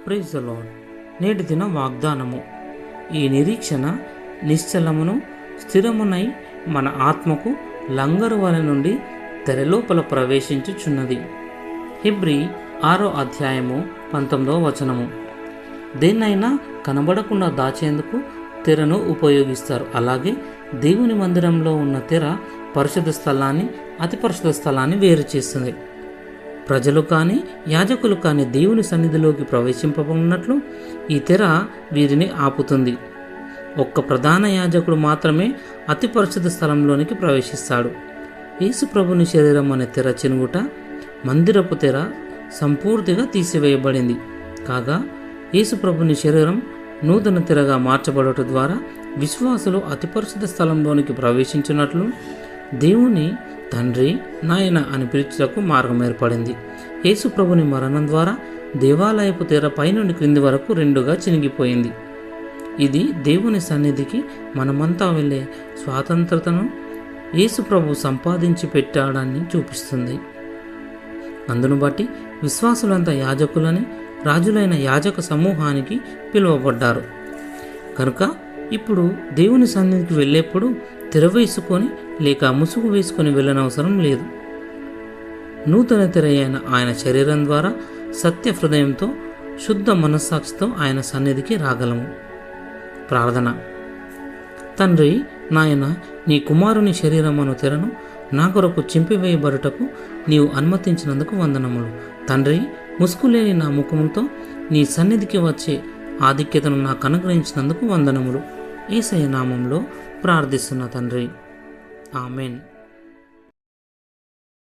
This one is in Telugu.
Praise the lord. నేటి దిన వాగ్దానము. ఈ నిరీక్షణ నిశ్చలమును స్థిరమునై మన ఆత్మకు లంగరు వల నుండి తెరలోపల ప్రవేశించుచున్నది. హెబ్రీ 6వ అధ్యాయము 19వ వచనము. దేన్నైనా కనబడకుండా దాచేందుకు తెరను ఉపయోగిస్తారు. అలాగే దేవుని మందిరంలో ఉన్న తెర పరిశుద్ధ స్థలాన్ని, అతి పరిశుద్ధ స్థలాన్ని వేరు చేస్తుంది. ప్రజలు కానీ యాజకులు కానీ దేవుని సన్నిధిలోకి ప్రవేశింపబడినట్లు ఈ తెర వీరిని ఆపుతుంది. ఒక్క ప్రధాన యాజకుడు మాత్రమే అతి పరిశుద్ధ స్థలంలోనికి ప్రవేశిస్తాడు. యేసు ప్రభుని శరీరం అనే తెర చినుగుట, మందిరపు తెర సంపూర్తిగా తీసివేయబడింది. కాగా యేసు ప్రభుని శరీరం నూతన తెరగా మార్చబడట ద్వారా విశ్వాసులు అతి పరిశుద్ధ స్థలంలోనికి ప్రవేశించినట్లు దేవుని తండ్రి, నాయన అని పిలుచుటకు మార్గం ఏర్పడింది. యేసు ప్రభుని మరణం ద్వారా దేవాలయపు తెర పైనుండి క్రింది వరకు రెండుగా చినిగిపోయింది. ఇది దేవుని సన్నిధికి మనమంతా వెళ్ళే స్వాతంత్రతను యేసు ప్రభు సంపాదించి పెట్టాడని చూపిస్తుంది. అందును బట్టి విశ్వాసులంతా యాజకులని, రాజులైన యాజక సమూహానికి పిలువబడ్డారు. కనుక ఇప్పుడు దేవుని సన్నిధికి వెళ్ళేప్పుడు తెర వేసుకొని లేక ముసుగు వేసుకొని వెళ్ళనవసరం లేదు. నూతన తెర అయిన ఆయన శరీరం ద్వారా సత్య హృదయంతో, శుద్ధ మనస్సాక్షితో ఆయన సన్నిధికి రాగలము. ప్రార్థన. తండ్రి, నాయన, నీ కుమారుని శరీరమును తెరను నా కొరకు చింపివేయబడుటకు నీవు అనుమతించినందుకు వందనములు. తండ్రి, ముసుగులేని నా ముఖముతో నీ సన్నిధికి వచ్చే ఆధిక్యతను నాకు అనుగ్రహించినందుకు వందనములు. యేసయ్య నామంలో ప్రార్థిస్తున్న తండ్రి, ఆమెన్.